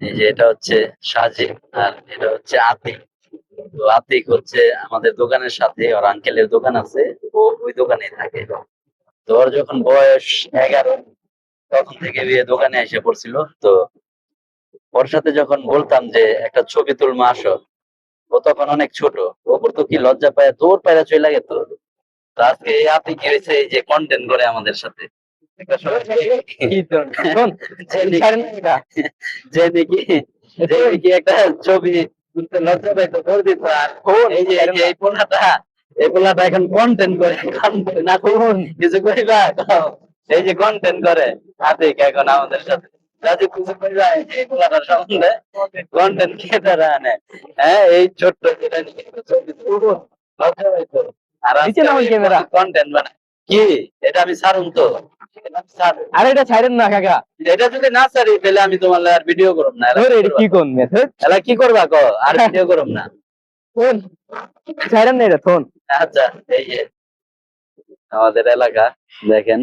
এই যে এটা হচ্ছে সাজিদ আর এটা হচ্ছে আতিক। তো আতিক হচ্ছে আমাদের দোকানের সাথে, ওর আঙ্কেলের দোকান আছে, ও ওই দোকানেই থাকে। তো ওর যখন বয়স 11 তখন থেকে বিয়ে দোকানে এসে পড়ছিল। তো ওর সাথে যখন বলতাম যে একটা ছবি তুলমা আসো, ও তখন অনেক ছোট, ওপর তো কি লজ্জা পায় দৌড় পায়রা চলে গেত। তো আজকে এই আপনি কি হয়েছে, এই যে কন্টেন্ট করে আমাদের সাথে একটা সময় কি তো শোন, যে ছাড়েন নাকি না যে নাকি যে নাকি একটা ছবি তুলতে লজ্জা পাইতো দৌড় দিত। আর ফোন এই যে এই ছাড়েন যে না এই পোলাটা এখন কন্টেন্ট করে, content না ফোন। কিছু কইবা কও। এই যে কন্টেন্ট করে আতিক এখন আমাদের সাথে, রাজু কিছু কইবা এই পোলাটার সম্বন্ধে, কন্টেন্ট ক্রিয়েটার আনে। হ্যাঁ, এই ছোট্ট যেটা নিয়ে একটা ছবি তুলবো, লজ্জা পাইতো। আর নিচে আজকে নামান ক্যামেরা। কন্টেন্ট বানায়। কি এটা আমি ছাড়ুন তো, এটা আমি ছাড়। আরে এটা ছাড়েন না কাকা। এটা যদি না ছাড়ি তাহলে আমি তোমার আর ভিডিও করব না। এলা ধর কি এটা করবা কি কও? কোন মেথড? এলা কি করবা কও? আর ভিডিও করব না। ফোন ছাড়েন না এটা ফোন। আচ্ছা, এই যে আমাদের এলাকা দেখেন।